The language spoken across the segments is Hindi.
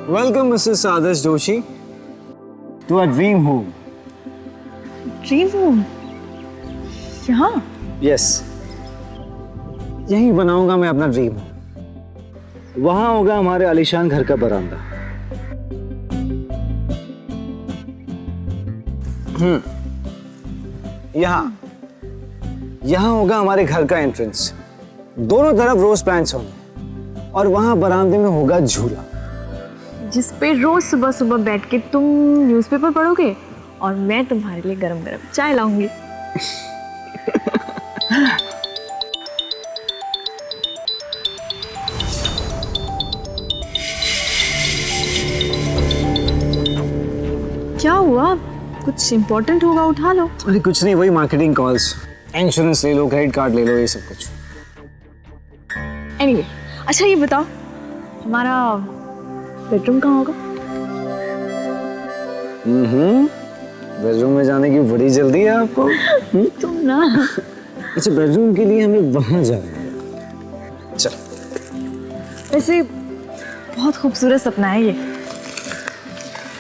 Welcome, Mrs. Adarsh Joshi, to our dream home. Dream home यहाँ? Yes. यहीं बनाऊंगा मैं अपना ड्रीम होम। वहां होगा हमारे आलीशान घर का बरामदा। यहाँ होगा हमारे घर का एंट्रेंस। दोनों तरफ रोज प्लांट्स होंगे और वहां बरामदे में होगा झूला, जिस पे रोज सुबह सुबह बैठ के तुम न्यूज़पेपर पढ़ोगे और मैं तुम्हारे लिए गरम गरम चाय लाऊंगी। क्या हुआ? कुछ इम्पोर्टेंट होगा, उठा लो। अरे कुछ नहीं, वही मार्केटिंग कॉल्स, इंश्योरेंस ले लो, क्रेडिट कार्ड ले लो, ये सब कुछ। एनीवे, अच्छा ये बताओ, हमारा बेडरूम कहाँ होगा? बेडरूम में जाने की बड़ी जल्दी है आपको? तुम ना। अच्छा, बेडरूम के लिए हमें वहां जाना है। चलो। वैसे बहुत खूबसूरत सपना है ये,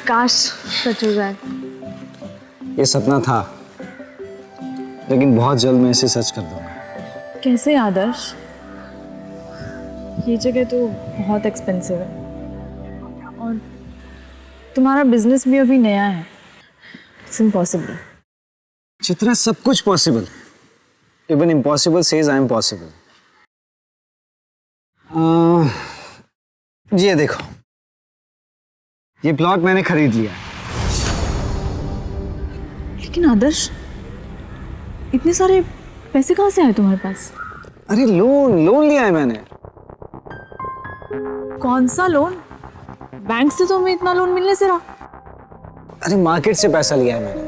काश सच हो जाए। ये सपना था, लेकिन बहुत जल्द मैं इसे सच कर दूंगा। कैसे आदर्श? ये जगह तो बहुत एक्सपेंसिव है और तुम्हारा बिजनेस भी अभी नया है। It's impossible. चित्रा, सब कुछ possible. Even impossible says I am possible. ये देखो, ये प्लॉट मैंने खरीद लिया है। लेकिन आदर्श, इतने सारे पैसे कहाँ से आए तुम्हारे पास? अरे लोन लिया है मैंने। कौन सा लोन? बैंक से तो हमें इतना लोन मिलने से रहा। अरे मार्केट से पैसा लिया है मैंने।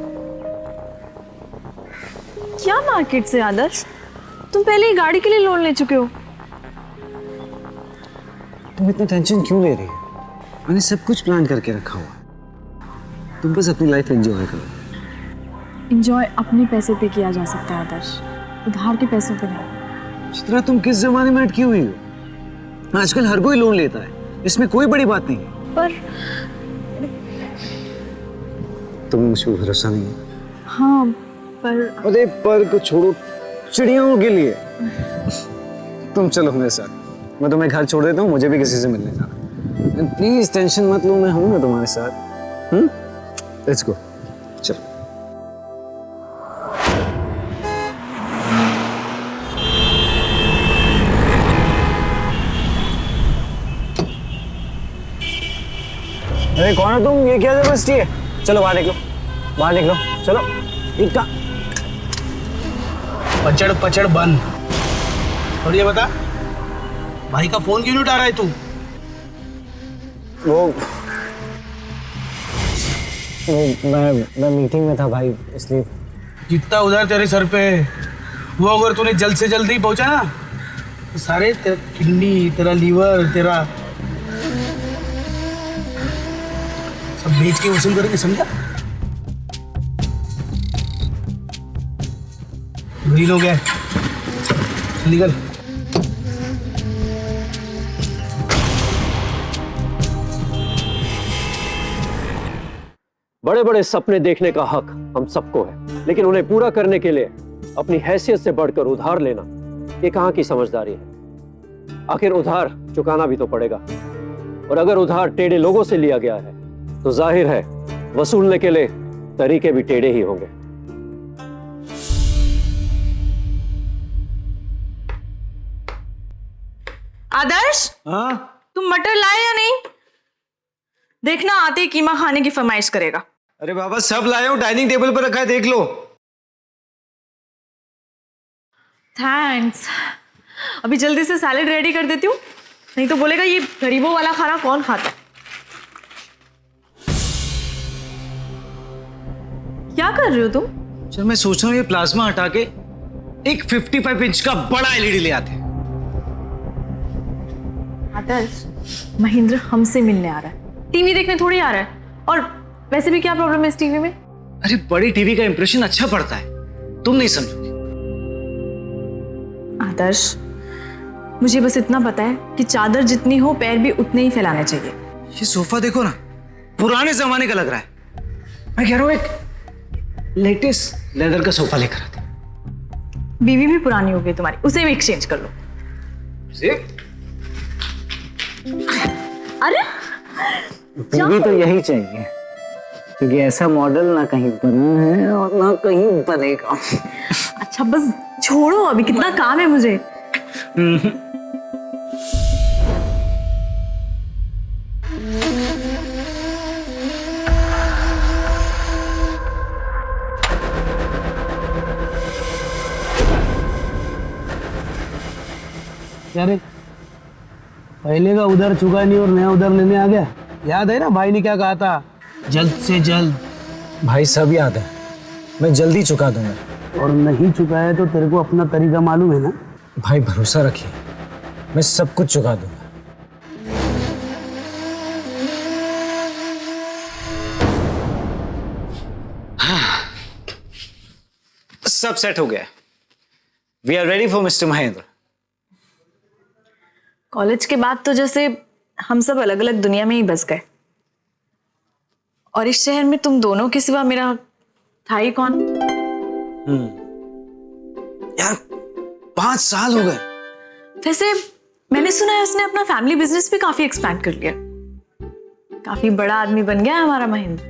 क्या मार्केट से आदर्श? तुम पहले ही गाड़ी के लिए लोन ले चुके हो। तुम इतना टेंशन क्यों ले रही हो? मैंने सब कुछ प्लान करके रखा हुआ। तुम बस अपनी लाइफ एंजॉय करो। एंजॉय अपने पैसे पे किया जा सकता है आदर्श, उधार के पैसों पे नहीं। चित्रा, तुम किस जमाने में अटकी हुई हो? आजकल हर कोई लोन लेता है, इसमें कोई बड़ी बात नहीं है। पर तुम्हें मुझ पर भरोसा नहीं है? हाँ, पर अरे पर को छोड़ो, चिड़ियों के लिए। तुम चलो मेरे साथ, मैं तुम्हें घर छोड़ देता हूँ, मुझे भी किसी से मिलने जाना। प्लीज टेंशन मत लो, मैं हूं ना तुम्हारे साथ। लेट्स गो, चलो। अरे कौन हो तुम? ये क्या जबरदस्ती है? चलो बाहर निकलो, बाहर निकलो, चलो। इतना पचड़ पचड़ बंद। और ये बता, भाई का फोन क्यों नहीं उठा रहा है तू? वो मैं मीटिंग में था भाई, इसलिए। जितना उधर तेरे सर पे है, वो अगर तूने जल्द से जल्द ही पहुंचा ना, तो सारे तेरा किडनी, तेरा लीवर, तेरा सब बेच के वसूल करेंगे, समझा? ग्रीन हो गया, निकल। बड़े बड़े सपने देखने का हक हम सबको है, लेकिन उन्हें पूरा करने के लिए अपनी हैसियत से बढ़कर उधार लेना, ये कहां की समझदारी है? आखिर उधार चुकाना भी तो पड़ेगा, और अगर उधार टेढ़े लोगों से लिया गया है तो जाहिर है वसूलने के लिए तरीके भी टेढ़े ही होंगे। आदर्श, हाँ? तुम मटर लाए या नहीं? देखना आते ही कीमा खाने की फरमाइश करेगा। अरे बाबा, सब लाए हो, डाइनिंग टेबल पर रखा है, देख लो। थैंक्स। अभी जल्दी से सैलेड रेडी कर देती हूँ, नहीं तो बोलेगा ये गरीबों वाला खाना कौन खाता है। क्या कर रहे हो तुम? चल, मैं सोच रहा हूँ ये प्लाज्मा हटा के एक 55 इंच का बड़ा एलईडी ले आते। आदर्श, महेंद्र हमसे मिलने आ रहा है, टीवी देखने थोड़ी आ रहा है। और वैसे भी क्या प्रॉब्लम है इस टीवी में? अरे बड़ी टीवी का इंप्रेशन अच्छा पड़ता है, तुम नहीं समझोगे। आदर्श, मुझे बस इतना पता है कि चादर जितनी हो पैर भी उतने ही फैलाने चाहिए। ये सोफा देखो ना, पुराने जमाने का लग रहा है। मैं कह रहा हूँ एक लेटेस्ट लेदर का सोफा लेकर आते। बीवी भी पुरानी हो गई तुम्हारी, उसे भी एक्सचेंज कर लो। अरे बीवी तो यही चाहिए, क्योंकि ऐसा मॉडल ना कहीं बना है और ना कहीं बनेगा। अच्छा बस छोड़ो, अभी कितना काम है मुझे। क्या रे, पहले का उधर चुका नहीं और नया उधर लेने आ गया। याद है ना भाई ने क्या कहा था, जल्द से जल्द। भाई सब याद है, मैं जल्दी चुका दूंगा। और नहीं चुका है तो तेरे को अपना तरीका मालूम है ना। भाई भरोसा रखिए, मैं सब कुछ चुका दूंगा। सब सेट हो गया। We are ready for mister Mahendra. College के बाद तो जैसे हम सब अलग अलग दुनिया में ही बस गए, और इस शहर में तुम दोनों के सिवा मेरा था ही कौन। यार 5 साल हो गए। वैसे मैंने सुना है उसने अपना फैमिली बिजनेस भी काफी एक्सपैंड कर लिया, काफी बड़ा आदमी बन गया है हमारा Mahendra.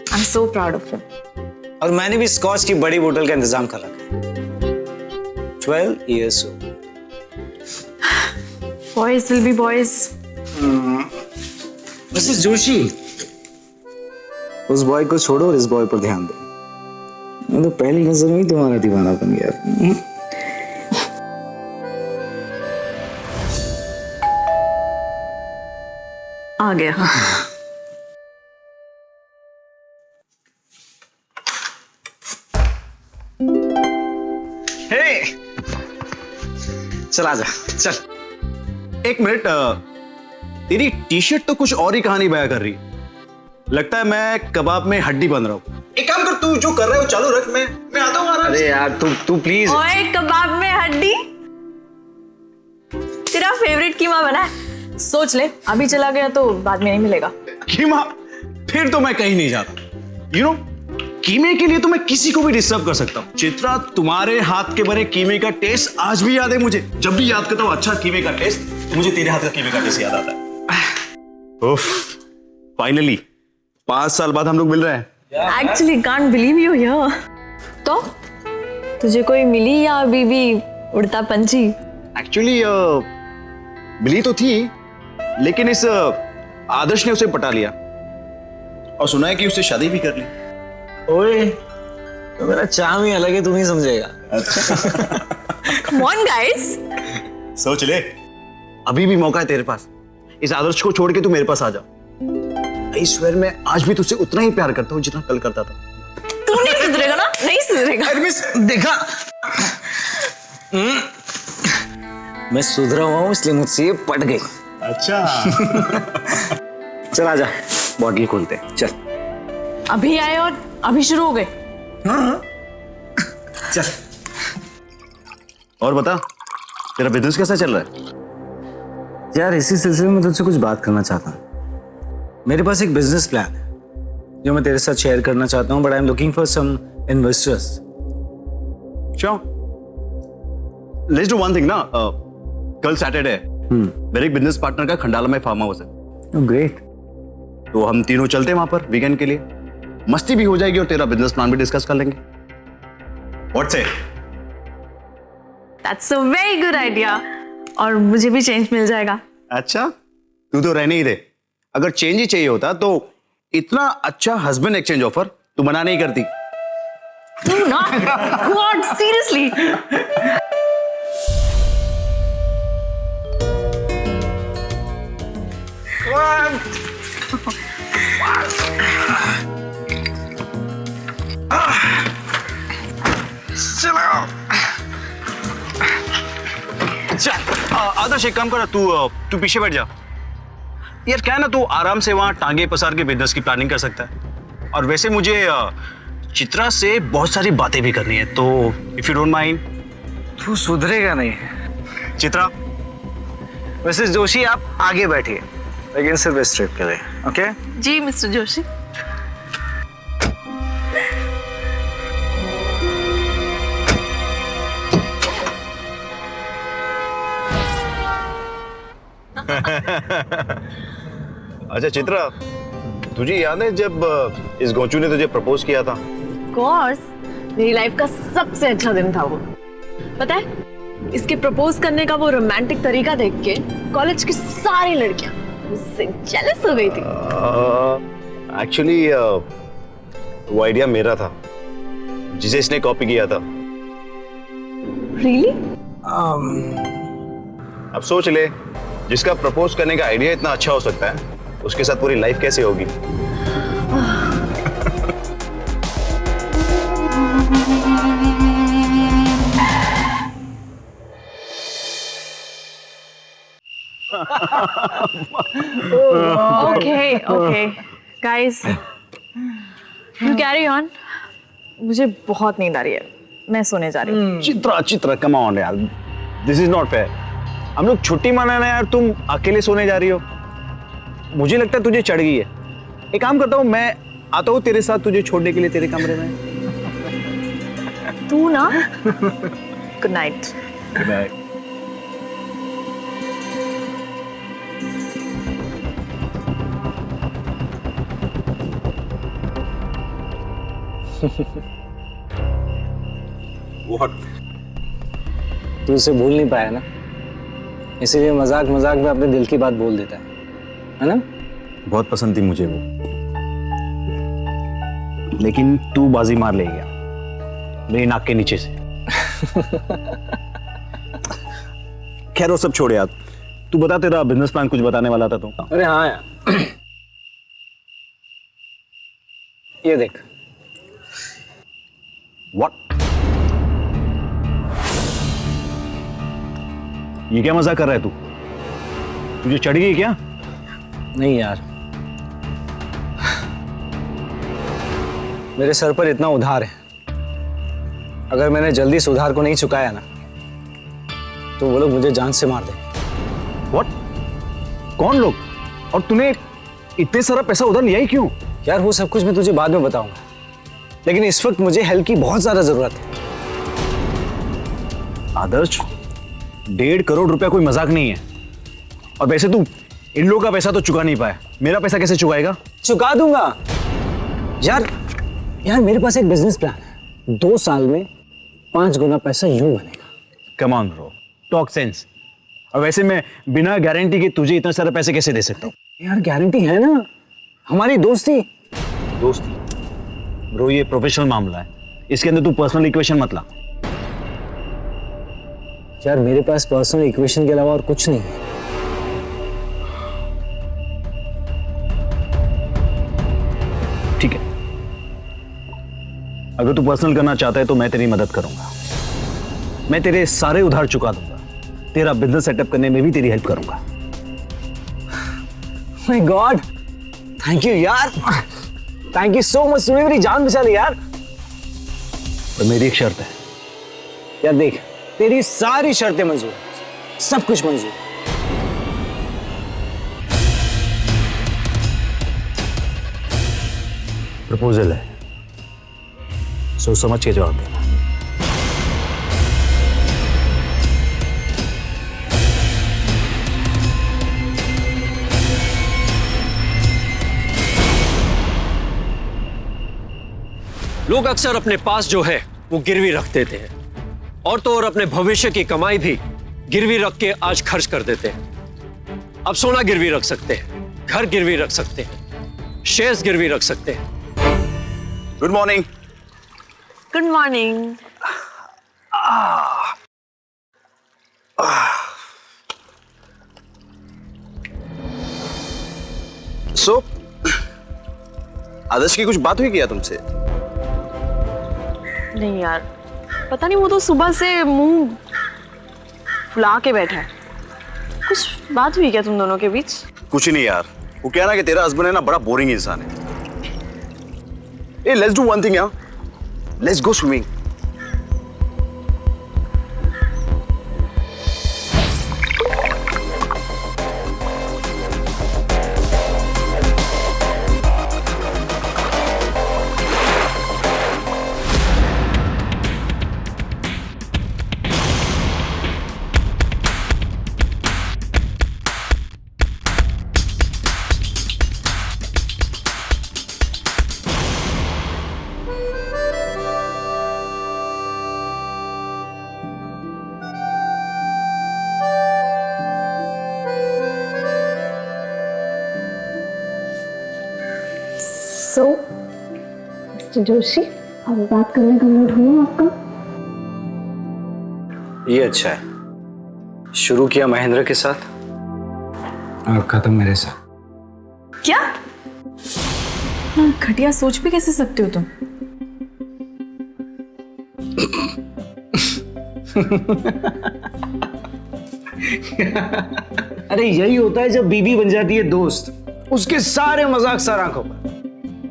I am so proud of him. और मैंने भी स्कॉच की बड़ी बोतल का इंतजाम कर रखा है। 12 years old। Boys will be boys। Mrs Joshi, उस बॉय को छोड़ो और इस बॉय पर ध्यान दो। मैं तो पहली नजर में ही तुम्हारा दीवाना बन गया। आ गया। हे, चल आजा, चल। एक मिनट, तेरी टी शर्ट तो कुछ और ही कहानी बयां कर रही है। लगता है मैं कबाब में हड्डी बन रहा हूँ। एक काम कर, तू जो कर रहा है वो चालू रख, मैं आता हूँ आराम से। अरे यार तू प्लीज। ओए कबाब में हड्डी, तेरा फेवरेट कीमा बना है, सोच ले। अभी चला गया तो बाद में नहीं मिलेगा। कीमा? फिर तो मैं कहीं नहीं जाता। यू नो, कीमे के लिए तो मैं किसी को भी डिस्टर्ब कर सकता हूँ। चित्रा, तुम्हारे हाथ के बने कीमे का टेस्ट आज भी याद है मुझे। जब भी याद करता हूँ अच्छा कीमे का टेस्ट, तो मुझे तेरे हाथ का कीमे का टेस्ट याद आता है। उफ, फाइनली 5 साल बाद हम लोग मिल रहे हैं। Actually can't believe you here. तो तुझे कोई मिली या अभी भी उड़ता पंछी? एक्चुअली मिली तो थी, लेकिन इस आदर्श ने उसे पटा लिया और सुना है कि उससे शादी भी कर ली। ओए, तो मेरा चाम ही अलग है, तू नहीं समझेगा। कम ऑन गाइस, सोच ले, अभी भी मौका है तेरे पास। इस आदर्श को छोड़ के तू मेरे पास आ जा। आई स्वेयर, मैं आज भी तुझसे उतना ही प्यार करता हूँ जितना कल करता था। तू नहीं सुधरेगा ना? नहीं सुधरेगा। देखा, मैं सुधरा हुआ हूँ इसलिए मुझसे ये पट गई। अच्छा। चल आजा, बॉटल खोलते हैं, चल। अभी आए और अभी शुरू हो गए। हाँ चल। और बता, तेरा बिजनेस कैसा चल रहा है? यार इसी सिलसिले में तुझसे कुछ बात करना चाहता हूँ। मेरे पास एक बिजनेस प्लान है जो मैं तेरे साथ शेयर करना चाहता हूँ, but I am looking for some investors. Sure, let's do one thing ना। कल सैटरडे है, मेरे एक बिजनेस पार्टनर का खंडाला में फार्म हाउस है। ग्रेट। तो हम तीनों चलते हैं वहां पर वीकेंड के लिए। मस्ती भी हो जाएगी और तेरा बिजनेस प्लान भी डिस्कस कर लेंगे। व्हाट से? That's a very good idea, और मुझे भी चेंज मिल जाएगा। अच्छा, तू तो रहने ही दे। अगर चेंज ही चाहिए होता तो इतना अच्छा हस्बैंड एक्सचेंज ऑफर तू मना नहीं करती। Do not. God, seriously. आदर्श, एक काम कर, तू पीछे बैठ जा। यार क्या है ना, तू आराम से वहां टांगे पसार के बिजनेस की प्लानिंग कर सकता है। और वैसे मुझे चित्रा से बहुत सारी बातें भी करनी है, तो इफ यू डोंट माइंड। तू सुधरेगा नहीं। चित्रा, मिसेस जोशी आप आगे बैठिए, लेकिन सिर्फ इस ट्रिप के लिए, ओके? जी मिस्टर जोशी। अच्छा चित्रा, तुझे याद है जब इस गोचू ने तुझे प्रपोज किया था? कोर्स, मेरी लाइफ का सबसे अच्छा दिन था वो। पता है, इसके प्रपोज करने का वो रोमांटिक तरीका देख के कॉलेज की सारी लड़कियां मुझसे जेलस हो गई थी। एक्चुअली वो आइडिया मेरा था जिसे इसने कॉपी किया था। रियली? अब सोच ले, जिसका प्रपोज करने का आइडिया इतना अच्छा हो सकता है, उसके साथ पूरी लाइफ कैसे होगी? Okay, okay. Guys, you carry on. मुझे बहुत नींद आ रही है, मैं सोने जा रही हूँ। चित्रा चित्रा कम ऑन यार, दिस इज नॉट फेयर। हम लोग छुट्टी मनाना यार, तुम अकेले सोने जा रही हो। मुझे लगता है तुझे चढ़ गई है। एक काम करता हूँ, मैं आता हूँ तेरे साथ तुझे छोड़ने के लिए तेरे कमरे में। तू ना? Good night. Good night. तू उसे भूल नहीं पाया ना, इसीलिए मजाक मजाक में अपने दिल की बात बोल देता है ना? बहुत पसंद थी मुझे वो, लेकिन तू बाजी मार ले गया मेरी नाक के नीचे से। खैर वो सब छोड़ यार, तू बता, तेरा बिजनेस प्लान कुछ बताने वाला था तू। अरे हाँ यार, ये देख। व्हाट? ये क्या मजाक कर रहा है तू? तुझे चढ़ गई क्या? नहीं यार, मेरे सर पर इतना उधार है, अगर मैंने जल्दी इस उधार को नहीं चुकाया ना, तो वो लोग मुझे जान से मार देंगे। व्हाट? कौन लोग? और तूने इतने सारा पैसा उधार लिया ही क्यों? यार वो सब कुछ मैं तुझे बाद में बताऊंगा, लेकिन इस वक्त मुझे हेल्प की बहुत ज्यादा जरूरत है। आदर्श, 1.5 करोड़ रुपया कोई मजाक नहीं है। और वैसे तू इन लोगों का पैसा तो चुका नहीं पाया, मेरा पैसा कैसे चुकाएगा? चुका दूंगा यार। यार मेरे पास एक बिजनेस प्लान है, 2 साल में 5 गुना पैसा यूं बनेगा। Come on bro, talk sense. और वैसे मैं बिना गारंटी के तुझे इतना सारा पैसे कैसे दे सकता हूँ? यार गारंटी है ना, हमारी दोस्ती। दोस्ती? ब्रो ये प्रोफेशनल मामला है, इसके अंदर तू पर्सनल इक्वेशन मत ला। यार मेरे पास पर्सनल इक्वेशन के अलावा और कुछ नहीं है। ठीक है, अगर तू पर्सनल करना चाहता है तो मैं तेरी मदद करूंगा। मैं तेरे सारे उधार चुका दूंगा, तेरा बिजनेस सेटअप करने में भी तेरी हेल्प करूंगा। माय गॉड, थैंक यू यार, थैंक यू सो मच। तूने मेरी जान बचा ली यार। तो मेरी एक शर्त है। यार देख, तेरी सारी शर्तें मंजूर हैं, सब कुछ मंजूर। प्रपोजल है, सोच समझ के जवाब देना। लोग अक्सर अपने पास जो है वो गिरवी रख देते हैं, और तो और अपने भविष्य की कमाई भी गिरवी रख के आज खर्च कर देते हैं। अब सोना गिरवी रख सकते हैं, घर गिरवी रख सकते हैं, शेयर्स गिरवी रख सकते हैं। Good morning. Good morning. So Adarsh की कुछ बात हुई क्या तुमसे? नहीं यार, पता नहीं, वो तो सुबह से मुंह फुला के बैठा है। कुछ बात हुई क्या तुम दोनों के बीच? कुछ नहीं यार, वो क्या ना कि तेरा हस्बैंड है ना बड़ा बोरिंग इंसान है। ए लेट्स डू वन थिंग यार, let's go swimming. So mister Joshi, अब बात करने का मूड हुआ आपका? ये अच्छा है, शुरू किया महेंद्र के साथ और खत्म मेरे साथ। क्या? इतना घटिया सोच भी कैसे सकते हो तुम? अरे यही होता है जब बीबी बन जाती है दोस्त, उसके सारे मजाक सर आंखों पर,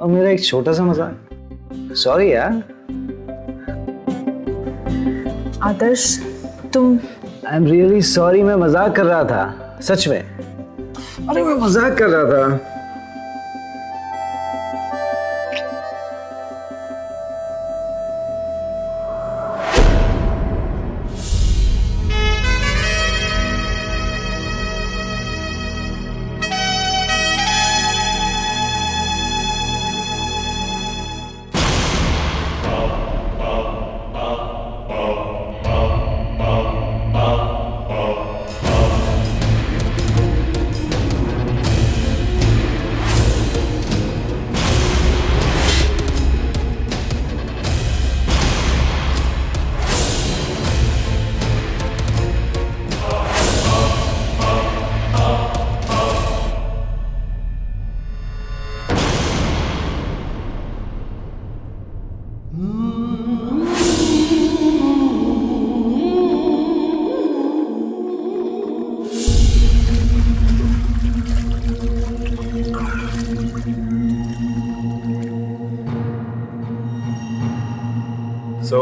और मेरा एक छोटा सा मजाक। सॉरी यार। आदर्श, तुम आई एम रियली सॉरी, मैं मजाक कर रहा था, सच में। अरे मैं मजाक कर रहा था। सो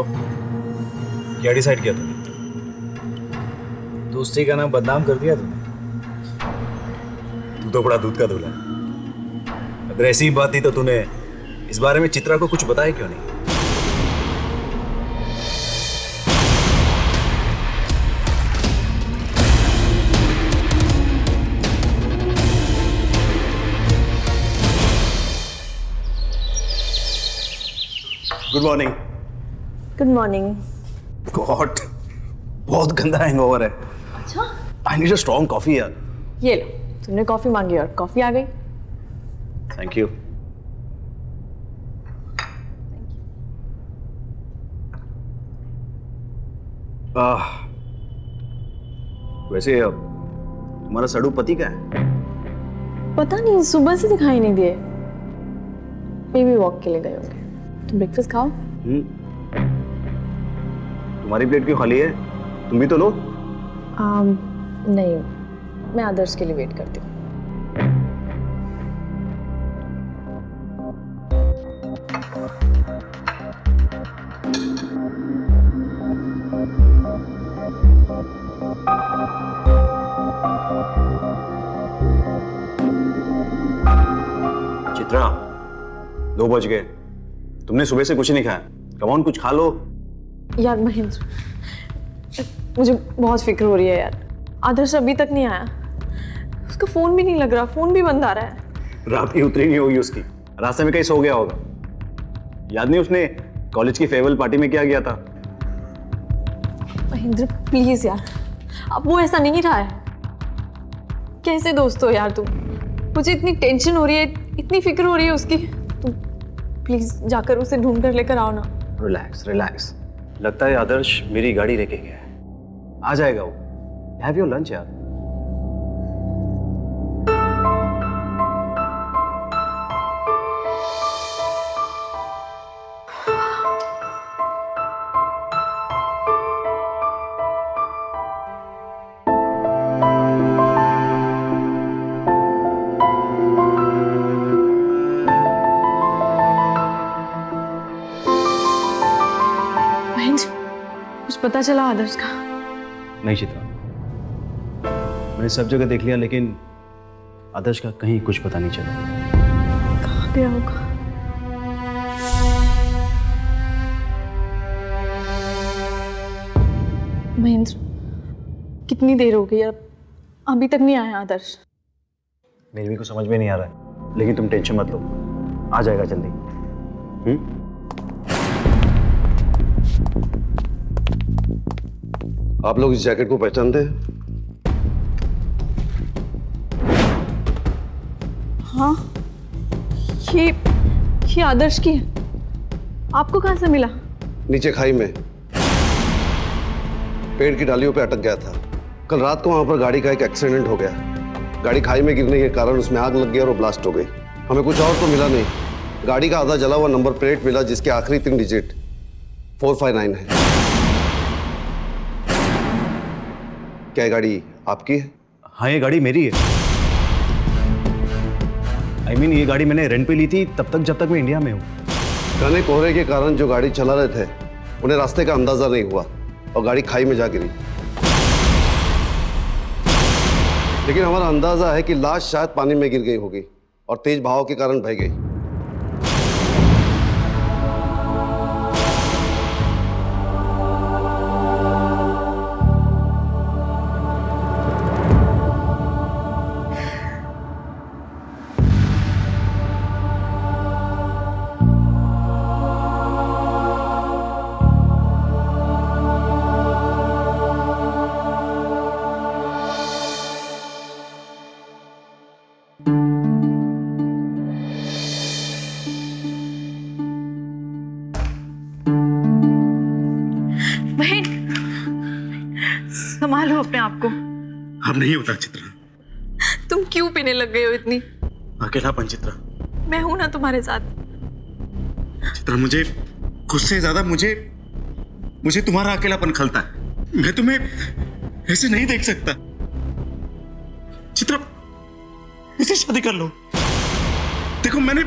क्या डिसाइड किया तुमने? दोस्ती का नाम बदनाम कर दिया तुमने। तू तो बड़ा दूध का धुला है। अगर ऐसी ही बात थी तो तूने इस बारे में चित्रा को कुछ बताया क्यों नहीं? Good morning. Good morning. God, बहुत गंदा हैंगओवर है। अच्छा, I need a strong coffee यार। ये लो, तुमने कॉफी मांगी और कॉफी आ गई। Thank you. वैसे अब तुम्हारा सड़ू पति का है? पता नहीं, सुबह से दिखाई नहीं दिए। मे भी वॉक के लिए गए होंगे। तुम ब्रेकफास्ट खाओ। तुम्हारी प्लेट क्यों खाली है? तुम भी तो लो। नहीं, मैं आदर्श के लिए वेट करती हूँ। चित्रा, 2 बज गए, तुमने सुबह से कुछ नहीं खाया। कम ऑन, कुछ खा लो। यार महेंद्र, मुझे बहुत फिक्र हो रही है यार। आदर्श अभी तक नहीं आया, उसका फोन भी नहीं लग रहा, फोन भी बंद आ रहा है। रात की उतरी नहीं होगी उसकी, रास्ते में कहीं सो गया होगा। याद नहीं उसने कॉलेज की फेयरवेल पार्टी में क्या किया था? महेंद्र प्लीज यार, अब वो ऐसा नहीं रहा है। कैसे दोस्त हो यार तुम? मुझे इतनी टेंशन हो रही है, इतनी फिक्र हो रही है उसकी। तुम प्लीज जाकर उसे ढूंढ कर लेकर आओ ना। Relax relax. लगता है आदर्श मेरी गाड़ी लेके गया है, आ जाएगा वो। हैव योर लंच यार। कुछ पता चला आदर्श का? नहीं चित्रा, मैंने सब जगह देख लिया, लेकिन आदर्श का कहीं कुछ पता नहीं चला। कहाँ गया होगा? महेंद्र, कितनी देर हो गई, अब अभी तक नहीं आया आदर्श। मेरे भी कुछ समझ में नहीं आ रहा है, लेकिन तुम टेंशन मत लो, आ जाएगा जल्दी। आप लोग इस जैकेट को पहचानते हैं? हाँ, ये आदर्श की है। आपको कहाँ से मिला? नीचे खाई में पेड़ की डालियों पे अटक गया था। कल रात को वहां पर गाड़ी का एक एक्सीडेंट हो गया। गाड़ी खाई में गिरने के कारण उसमें आग लग गई और वो ब्लास्ट हो गई। हमें कुछ और तो मिला नहीं। गाड़ी का आधा जला हुआ नंबर प्लेट मिला जिसके आखिरी 3 डिजिट 459 है। क्या ये गाड़ी आपकी है? हाँ, ये गाड़ी मेरी है। I mean, ये गाड़ी मैंने रेंट पे ली थी तब तक जब तक मैं इंडिया में हूँ। घने कोहरे के कारण जो गाड़ी चला रहे थे उन्हें रास्ते का अंदाजा नहीं हुआ और गाड़ी खाई में जा गिरी। लेकिन हमारा अंदाजा है कि लाश शायद पानी में गिर गई होगी और तेज बहाव के कारण बह गई। बहन, संभालो अपने आप को। अब नहीं होता चित्रा। तुम क्यों पीने लग गए हो इतनी? अकेलापन चित्रा। मैं हूं ना तुम्हारे साथ। चित्रा, मुझे खुद से ज्यादा मुझे तुम्हारा अकेलापन खलता है। मैं तुम्हें ऐसे नहीं देख सकता। चित्रा, मुझसे शादी कर लो। देखो, मैंने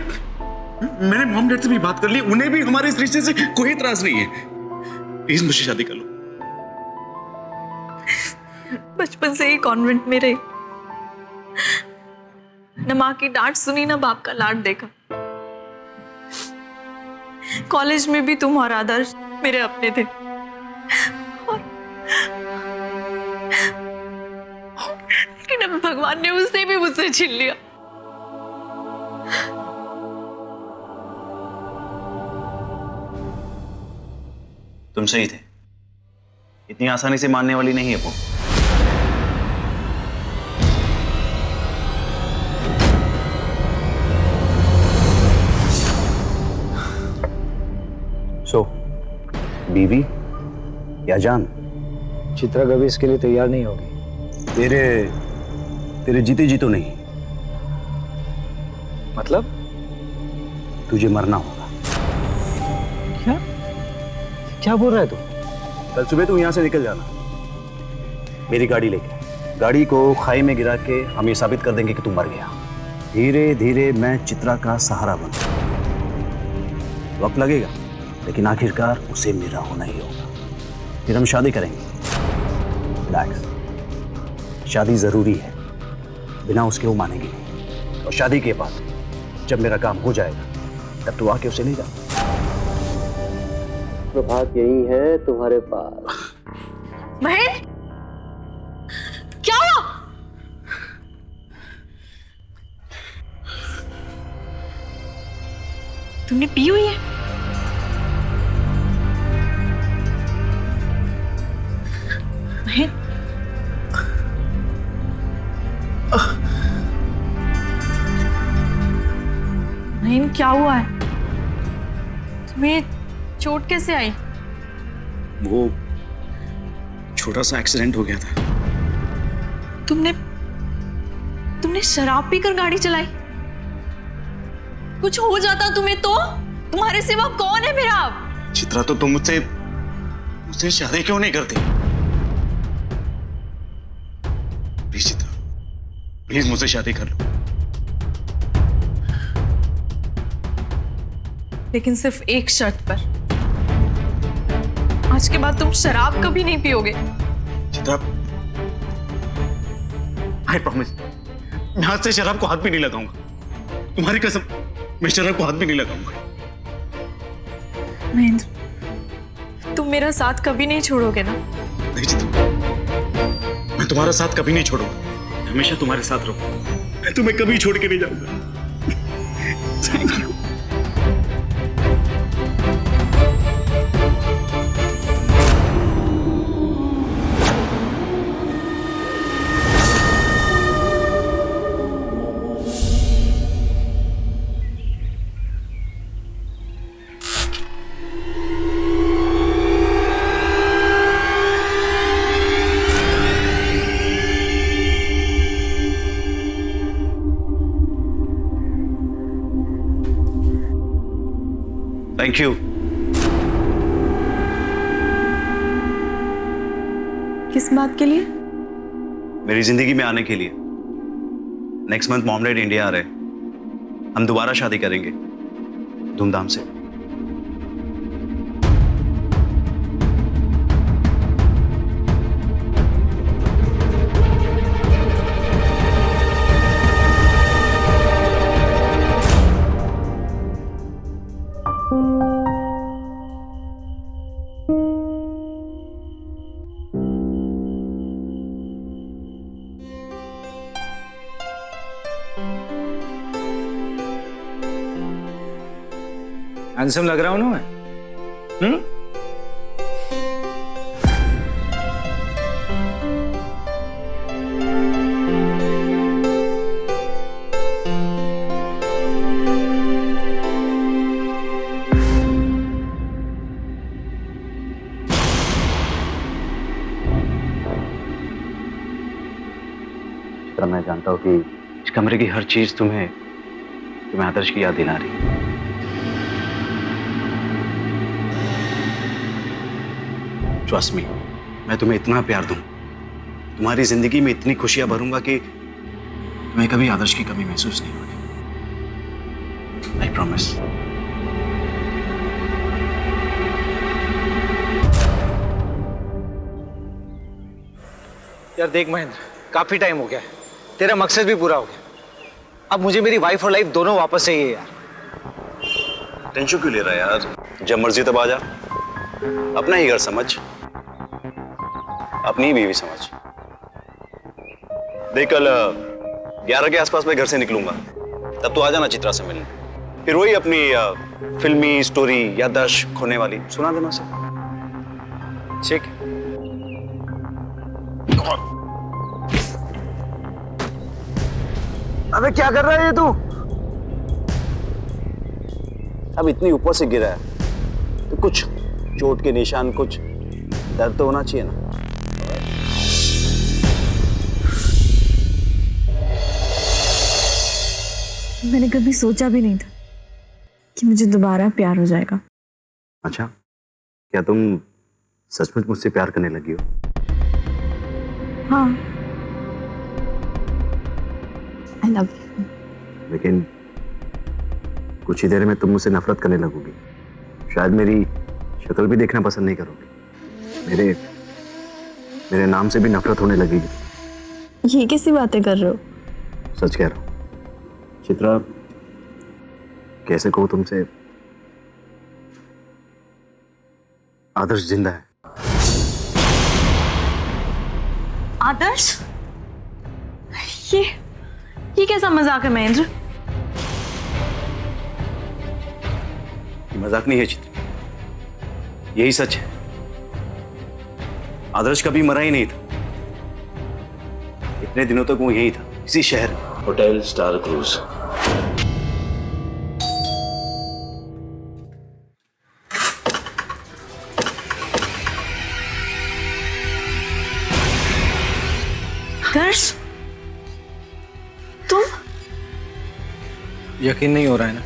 मॉम डैड से भी बात कर ली। उन्हें भी हमारे इस रिश्ते से कोई इतराज नहीं है। प्लीज मुझसे शादी कर लो। बचपन से ही कॉन्वेंट में रही, न माँ की डांट सुनी न बाप का लाड देखा। कॉलेज में भी तुम और आदर्श मेरे अपने थे। लेकिन अब भगवान ने उसे भी मुझसे छीन लिया। तुम सही थे। इतनी आसानी से मानने वाली नहीं है वो। बीवी या जान? चित्रा कभी इसके लिए तैयार नहीं होगी। तेरे जीते जी तो नहीं। मतलब? तुझे मरना होगा। क्या बोल रहा है तू? कल सुबह तू यहां से निकल जाना मेरी गाड़ी लेके। गाड़ी को खाई में गिरा के हम ये साबित कर देंगे कि तू मर गया। धीरे धीरे मैं चित्रा का सहारा बनूंगा। वक्त लगेगा, लेकिन आखिरकार उसे मेरा होना ही होगा। फिर हम शादी करेंगे। रिलैक्स। शादी जरूरी है, बिना उसके वो मानेगी नहीं। और शादी के बाद जब मेरा काम हो जाएगा तब तू आके उसे ले जा। प्रभात यही है तुम्हारे पास। महेश, क्या हुआ? तुमने पी हुई है? महेश, महेश क्या हुआ है? तुम्हें चोट कैसे आई? वो छोटा सा एक्सीडेंट हो गया था। तुमने शराब पीकर गाड़ी चलाई? कुछ हो जाता तुम्हें तो? तुम्हारे सिवा कौन है मेरा? चित्रा, तो तुम मुझसे शादी क्यों नहीं करती? प्लीज चित्रा, प्लीज मुझसे शादी कर लो। लेकिन सिर्फ एक शर्त पर। आज के बाद तुम शराब कभी नहीं पियोगे। चित्रा, आई प्रॉमिस, मैं आज से शराब को हाथ भी नहीं लगाऊंगा। तुम्हारी कसम, मैं शराब को हाथ भी नहीं लगाऊंगा। महेंद्र, तुम मेरा साथ कभी नहीं छोड़ोगे ना? नहीं चित्रा, मैं तुम्हारा साथ कभी नहीं छोड़ूंगा। मैं हमेशा तुम्हारे साथ रहूंगा। मैं तुम्हें कभी छोड़ के नहीं जाऊंगा। Thank you. Thank you. किस बात के लिए? मेरी जिंदगी में आने के लिए। Next month mom dad India आ रहे हैं। हम दोबारा शादी करेंगे धूमधाम से। हैंडसम लग रहा हूं ना मैं? हम्म? तो मैं जानता हूँ कि इस कमरे की हर चीज तुम्हें आदर्श की याद दिला रही है। ट्रस्ट मी, मैं तुम्हें इतना प्यार दूं, तुम्हारी जिंदगी में इतनी खुशियां भरूंगा कि तुम्हें कभी आदर्श की कमी महसूस नहीं होगी। I promise. यार देख महेंद्र, काफी टाइम हो गया है, तेरा मकसद भी पूरा हो गया। अब मुझे मेरी वाइफ और लाइफ दोनों वापस चाहिए यार। टेंशन क्यों ले रहा है यार? जब मर्जी तब आ जा। अपना ही घर समझ, अपनी ही बीवी समझ। देख कल 11 के आसपास मैं घर से निकलूंगा, तब तो आ जाना चित्रा से मिलने। फिर वही अपनी फिल्मी स्टोरी याददाश्त खोने वाली सुना देना से। ठीक। अबे क्या कर रहा है ये तू? अब इतनी ऊपर से गिरा है तो कुछ चोट के निशान, कुछ दर्द तो होना चाहिए ना। मैंने कभी सोचा भी नहीं था कि मुझे दोबारा प्यार हो जाएगा। अच्छा, क्या तुम सचमुच मुझसे प्यार करने लगी हो? हाँ, आई लव यू। लेकिन कुछ ही देर में तुम मुझसे नफरत करने लगोगी। शायद मेरी शक्ल भी देखना पसंद नहीं करोगी। मेरे नाम से भी नफरत होने लगेगी। ये कैसी बातें कर रहे हो? सच कह रहा हूं चित्रा, कैसे कहूं तुमसे, आदर्श जिंदा है। आदर्श? ये कैसा मजाक है महेंद्र? ये मजाक नहीं है चित्रा, यही सच है। आदर्श कभी मरा ही नहीं था। इतने दिनों तक वो यही था, इसी शहर में। Hotel star cruise. आदर्श, तुम? यकीन नहीं हो रहा है ना?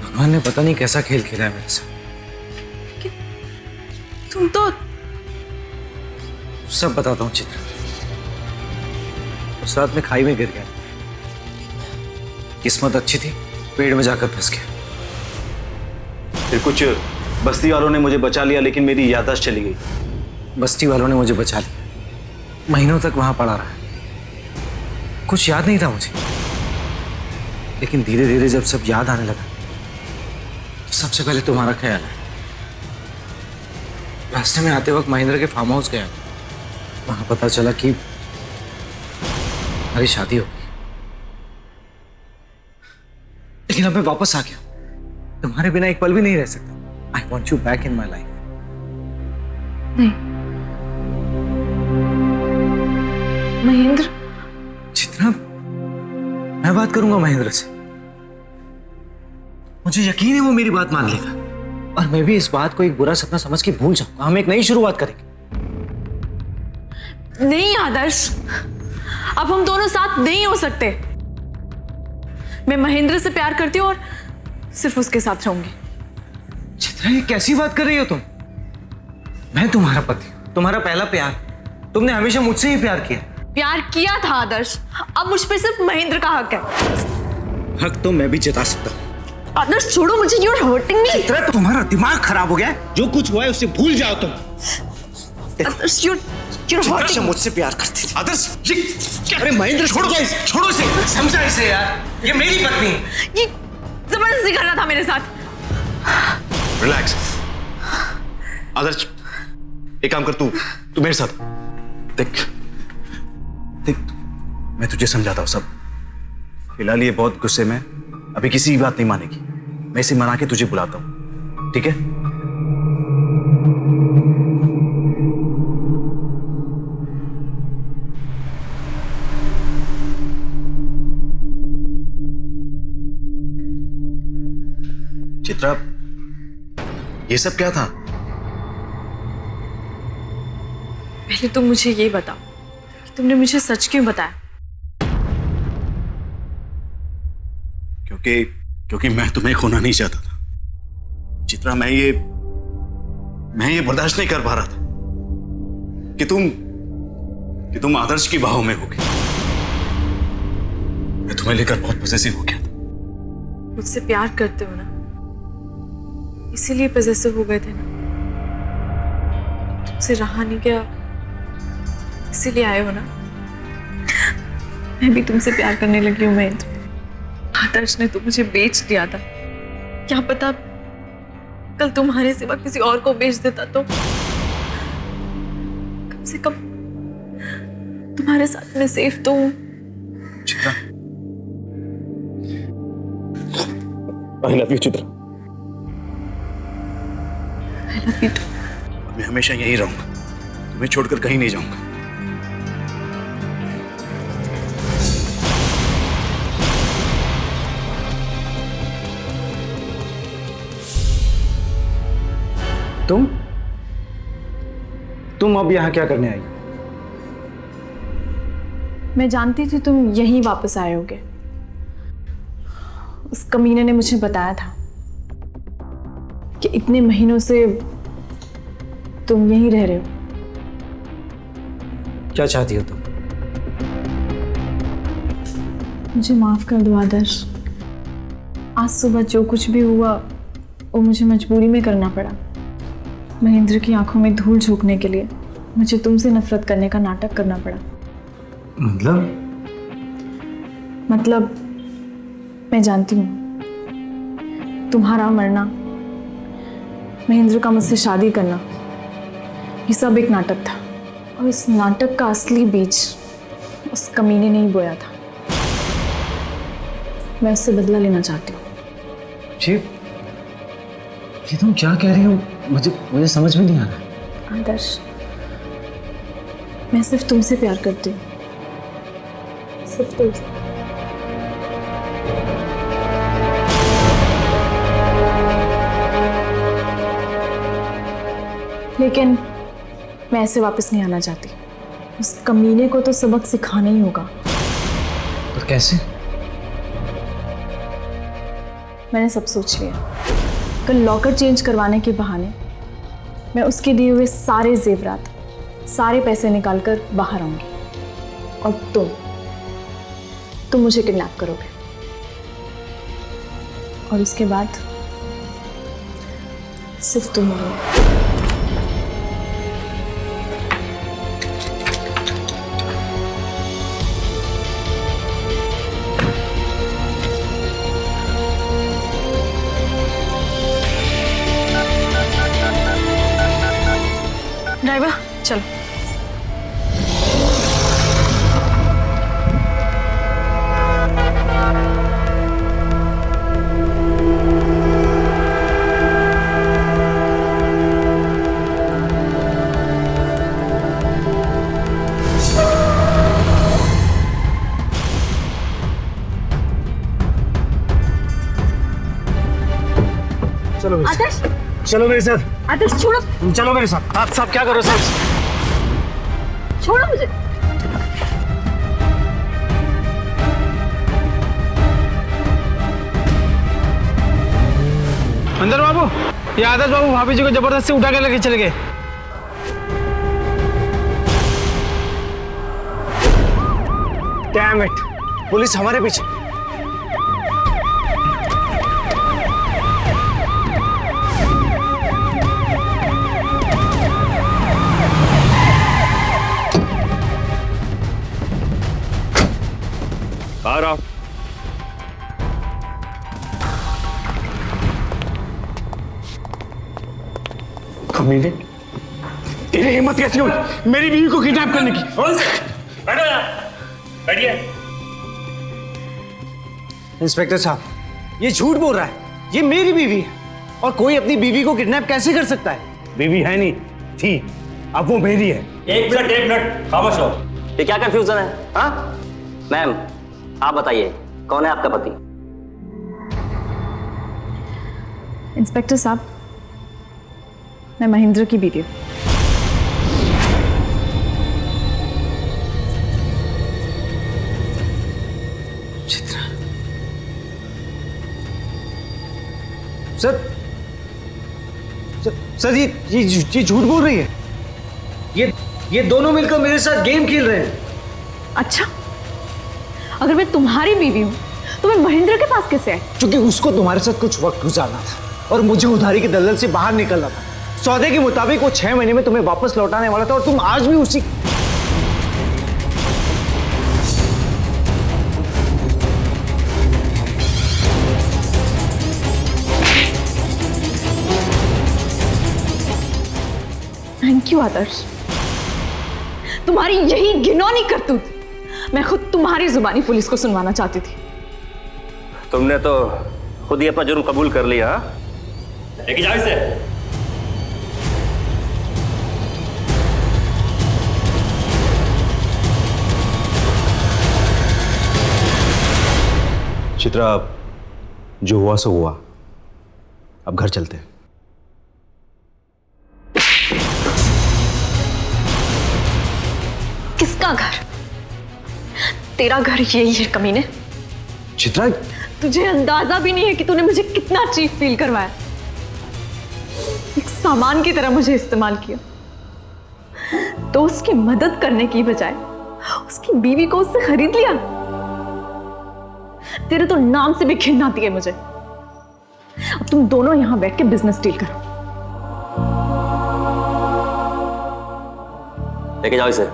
भगवान ने पता नहीं कैसा खेल खेला है मेरे साथ। तुम तो सब बताता हूँ चित्रा। उस रात में खाई में गिर गया। किस्मत अच्छी थी, पेड़ में जाकर फंस गया। फिर कुछ बस्ती वालों ने मुझे बचा लिया, लेकिन मेरी याददाश्त चली गई। बस्ती वालों ने मुझे बचा लिया, महीनों तक वहां पड़ा रहा। कुछ याद नहीं था मुझे, लेकिन धीरे धीरे जब सब याद आने लगा तो सबसे पहले तुम्हारा ख्याल है। रास्ते में आते वक्त महेंद्र के फार्म हाउस गया, वहां पता चला कि हमारी शादी हो गई। लेकिन अब मैं वापस आ गया, तुम्हारे बिना एक पल भी नहीं रह सकता। I want you back in my life. नहीं महेंद्र, जितना मैं बात करूंगा महेंद्र से, मुझे यकीन है वो मेरी बात मान लेगा, और मैं भी इस बात को एक बुरा सपना समझ के भूल जाऊंगा। हम एक नई शुरुआत करेंगे। नहीं आदर्श, अब हम दोनों साथ नहीं हो सकते। मैं महेंद्र से प्यार करती हूँ और सिर्फ उसके साथ रहूंगी। चित्रा, ये कैसी बात कर रही हो तुम? मैं तुम्हारा पति, तुम्हारा पहला प्यार। तुमने हमेशा मुझसे ही प्यार किया। प्यार किया था आदर्श, अब मुझ पे सिर्फ महेंद्र का हक है। हक तो मैं भी जता सकता हूँ। आदर्श छोड़ो मुझे, you are hurting me. Chitra, तुम्हारा दिमाग खराब हो गया है। जो कुछ हुआ है उसे भूल जाओ तुम। आदर्श यू चित्रा से मुझसे प्यार करती थी। आदर्श, अरे महेंद्र, छोड़ो इसे, छोड़ो इसे। समझा इसे यार, ये मेरी पत्नी है। ये जबरदस्ती कर रहा था मेरे साथ। रिलैक्स। आदर्श, एक काम कर, तू मेरे साथ देख। मैं तुझे समझाता हूँ सब। फिलहाल ये बहुत गुस्से में, अभी किसी की बात नहीं मानेगी। मैं इसे मना के तुझे बुलाता हूँ, ठीक है? चित्रा, ये सब क्या था? पहले तुम मुझे ये बताओ कि तुमने मुझे सच क्यों बताया? क्योंकि मैं तुम्हें खोना नहीं चाहता था। चित्रा, मैं ये बर्दाश्त नहीं कर पा रहा था कि तुम आदर्श की बाहों में हो गई। मैं तुम्हें लेकर बहुत पॉसेसिव हो गया था। मुझसे प्यार करते हो ना, इसीलिए पॉसेसिव हो गए थे ना। तुमसे रहा नहीं गया, इसीलिए आए हो ना। मैं भी तुमसे प्यार करने लगी हूँ महेंद्र। आदर्श ने तो मुझे बेच दिया था, क्या पता कल तुम्हारे सिवा किसी और को बेच देता तो कम से कम तुम्हारे साथ मैं सेफ तो हूँ। Chitra, I love you Chitra. I love you too. मैं हमेशा यहीं रहूंगा, तुम्हें छोड़कर कहीं नहीं जाऊंगा। तुम अब यहाँ क्या करने आई? मैं जानती थी तुम यहीं वापस आए होगे। उस कमीने ने मुझे बताया था कि इतने महीनों से तुम यहीं रह रहे हो। क्या चाहती हो तुम? मुझे माफ कर दो आदर्श। आज सुबह जो कुछ भी हुआ वो मुझे मजबूरी में करना पड़ा। महेंद्र की आंखों में धूल झोंकने के लिए मुझे तुमसे नफरत करने का नाटक करना पड़ा। मतलब मैं जानती हूँ तुम्हारा मरना, महेंद्र का मुझसे शादी करना, ये सब एक नाटक था। और इस नाटक का असली बीज उस कमीने ने ही बोया था। मैं उससे बदला लेना चाहती हूँ। ये तुम क्या कह रही हो? मुझे समझ में नहीं आ रहा। आदर्श, मैं सिर्फ तुमसे प्यार करती हूँ, सिर्फ तुमसे। लेकिन मैं ऐसे वापस नहीं आना चाहती। उस कमीने को तो सबक सिखाना ही होगा। पर कैसे? मैंने सब सोच लिया। कल लॉकर चेंज करवाने के बहाने मैं उसके दिए हुए सारे जेवरात, सारे पैसे निकालकर बाहर आऊंगी और तुम मुझे किडनैप करोगे। और उसके बाद सिर्फ तुम और मैं। ड्राइवर चलो। आदर्श, चलो मेरे साथ। आदर्श छोड़ो, चलो मेरे साथ। आप सब क्या करो साहब? छोड़ो मुझे। अंदर बाबू। ये आदर्श बाबू भाभी जी को जबरदस्ती उठा के लेके चले गए। Damn it! पुलिस हमारे पीछे। आ रहा। कमीने, तेरी हिम्मत कैसे हुई मेरी बीवी को किडनैप करने की? बैठो यहाँ, बैठिए। इंस्पेक्टर साहब, ये झूठ बोल रहा है। ये मेरी बीवी है और कोई अपनी बीवी को किडनैप कैसे कर सकता है? बीवी है नहीं, थी, अब वो मेरी है। एक मिनट, खामोश हो। ये क्या कंफ्यूजन है? हाँ मैम, आप बताइए कौन है आपका पति? इंस्पेक्टर साहब, मैं महेंद्र की बीवी हूँ। सर, सर ये झूठ बोल रही है। ये दोनों मिलकर मेरे साथ गेम खेल रहे हैं। अच्छा, अगर मैं तुम्हारी बीवी हूँ तो मैं महेंद्र के पास कैसे आई? क्योंकि उसको तुम्हारे साथ कुछ वक्त गुजारना था और मुझे उधारी के दलदल से बाहर निकलना था। सौदे के मुताबिक वो 6 महीने में तुम्हें वापस लौटाने वाला था और तुम आज भी उसी। थैंक यू आदर्श, तुम्हारी यही घिनौनी करतूत मैं खुद तुम्हारी जुबानी पुलिस को सुनवाना चाहती थी। तुमने तो खुद ही अपना जुर्म कबूल कर लिया। लेके जाओ इसे। चित्रा, जो हुआ सो हुआ, अब घर चलते हैं। किसका घर? तेरा घर यही है कमीने। चित्रा, तुझे अंदाजा भी नहीं है कि तूने मुझे कितना चीफ फील करवाया। एक सामान की तरह मुझे इस्तेमाल किया, तो उसकी मदद करने की बजाय उसकी बीवी को उससे खरीद लिया। तेरे तो नाम से भी घिन आती है मुझे। अब तुम दोनों यहां बैठ के बिजनेस डील करो। लेके जाओ इसे।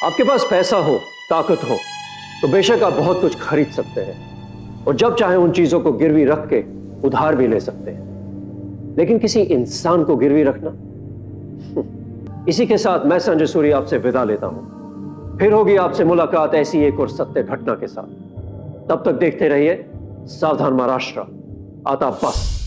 आपके पास पैसा हो, ताकत हो, तो बेशक आप बहुत कुछ खरीद सकते हैं और जब चाहे उन चीजों को गिरवी रख के उधार भी ले सकते हैं, लेकिन किसी इंसान को गिरवी रखना। इसी के साथ मैं संजय सूरी आपसे विदा लेता हूं। फिर होगी आपसे मुलाकात ऐसी एक और सत्य घटना के साथ। तब तक देखते रहिए सावधान महाराष्ट्र, आता बस।